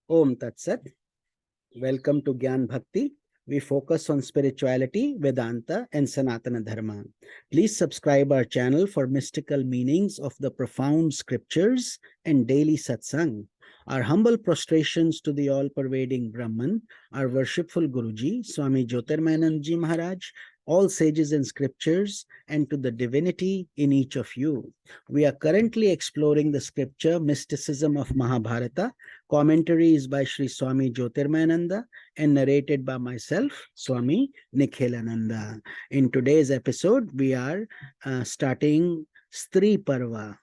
Om Tat Sat. Welcome to Gyan Bhakti. We focus on spirituality, Vedanta, and Sanatana Dharma. Please subscribe our channel for mystical meanings of the profound scriptures and daily satsang. Our humble prostrations to the all-pervading Brahman, our worshipful Guruji, Swami Jyotirmayananda Ji Maharaj, all sages and scriptures, and to the divinity in each of you. We are currently exploring the scripture Mysticism of Mahabharata. Commentary is by Sri Swami Jyotirmayananda and narrated by myself, Swami Nikhilananda. In today's episode, we are starting Stree Parva.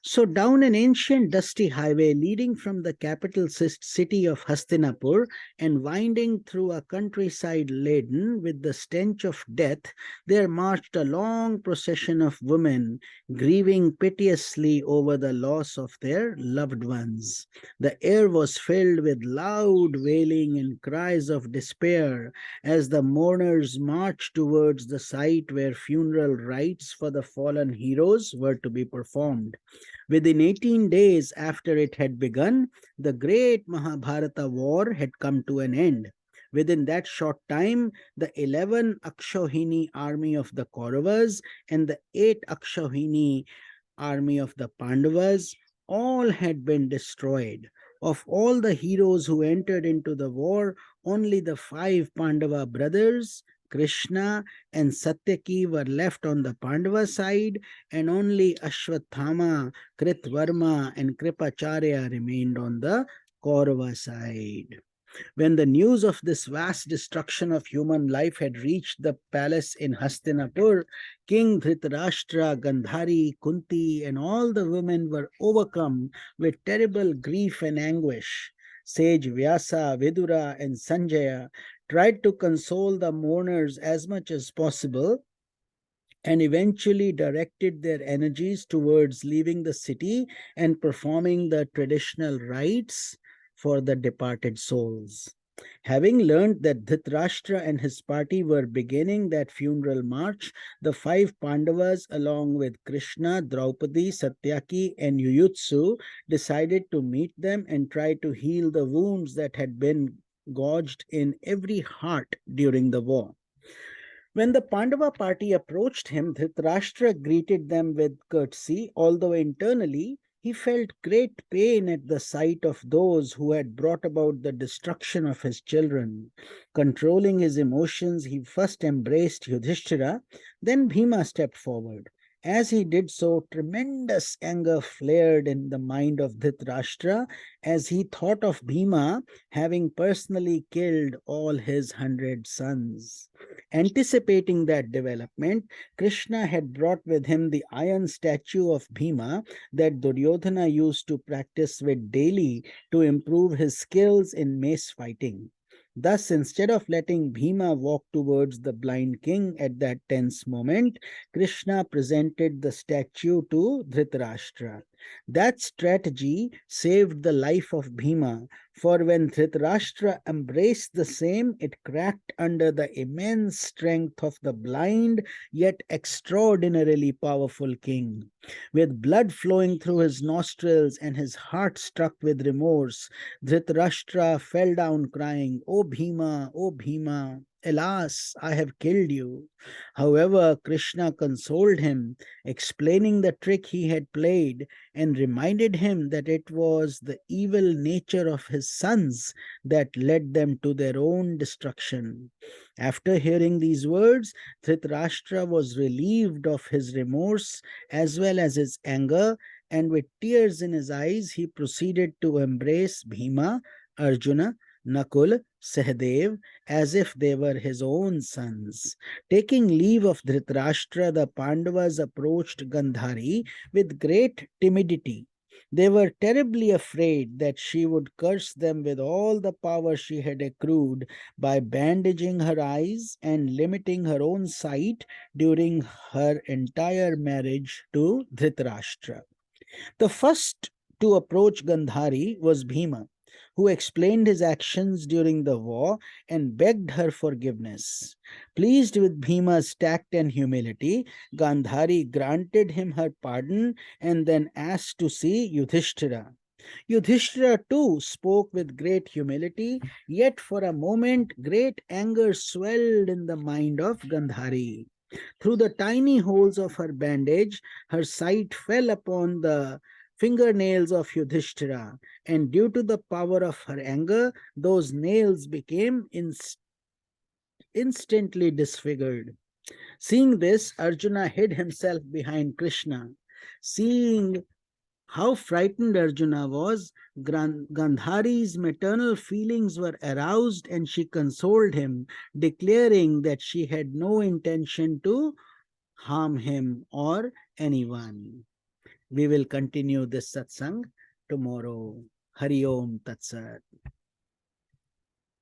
So, down an ancient dusty highway leading from the capital city of Hastinapur and winding through a countryside laden with the stench of death, there marched a long procession of women grieving piteously over the loss of their loved ones. The air was filled with loud wailing and cries of despair as the mourners marched towards the site where funeral rites for the fallen heroes were to be performed. Within 18 days after it had begun, the great Mahabharata war had come to an end. Within that short time, the 11 Akshohini army of the Kauravas and the 8 Akshohini army of the Pandavas all had been destroyed. Of all the heroes who entered into the war, only the 5 Pandava brothers, Krishna and Satyaki, were left on the Pandava side, and only Ashwathama, Kritvarma, and Kripacharya remained on the Kaurava side. When the news of this vast destruction of human life had reached the palace in Hastinapur, King Dhritarashtra, Gandhari, Kunti, and all the women were overcome with terrible grief and anguish. Sage Vyasa, Vidura, and Sanjaya tried to console the mourners as much as possible and eventually directed their energies towards leaving the city and performing the traditional rites for the departed souls. Having learned that Dhritarashtra and his party were beginning that funeral march, the 5 Pandavas, along with Krishna, Draupadi, Satyaki, and Yuyutsu, decided to meet them and try to heal the wounds that had been gouged in every heart during the war. When the Pandava party approached him, Dhritarashtra greeted them with courtesy, although internally he felt great pain at the sight of those who had brought about the destruction of his children. Controlling his emotions, he first embraced Yudhishthira, then Bhima stepped forward. As he did so, tremendous anger flared in the mind of Dhritarashtra as he thought of Bhima having personally killed all his 100 sons. Anticipating that development, Krishna had brought with him the iron statue of Bhima that Duryodhana used to practice with daily to improve his skills in mace fighting. Thus, instead of letting Bhima walk towards the blind king at that tense moment, Krishna presented the statue to Dhritarashtra. That strategy saved the life of Bhima, for when Dhritarashtra embraced the same, it cracked under the immense strength of the blind yet extraordinarily powerful king. With blood flowing through his nostrils and his heart struck with remorse, Dhritarashtra fell down crying, O Bhima, alas, I have killed you. However, Krishna consoled him, explaining the trick he had played, and reminded him that it was the evil nature of his sons that led them to their own destruction. After hearing these words, Dhritarashtra was relieved of his remorse as well as his anger, and with tears in his eyes, he proceeded to embrace Bhima, Arjuna, Nakul, Sahadev, as if they were his own sons. Taking leave of Dhritarashtra, the Pandavas approached Gandhari with great timidity. They were terribly afraid that she would curse them with all the power she had accrued by bandaging her eyes and limiting her own sight during her entire marriage to Dhritarashtra. The first to approach Gandhari was Bhima, who explained his actions during the war and begged her forgiveness. Pleased with Bhima's tact and humility, Gandhari granted him her pardon and then asked to see Yudhishthira. Yudhishthira too spoke with great humility, yet for a moment great anger swelled in the mind of Gandhari. Through the tiny holes of her bandage, her sight fell upon the fingernails of Yudhishthira, and due to the power of her anger, those nails became instantly disfigured. Seeing this, Arjuna hid himself behind Krishna. Seeing how frightened Arjuna was, Gandhari's maternal feelings were aroused and she consoled him, declaring that she had no intention to harm him or anyone. We will continue this satsang tomorrow. Hari Om Tat Sat.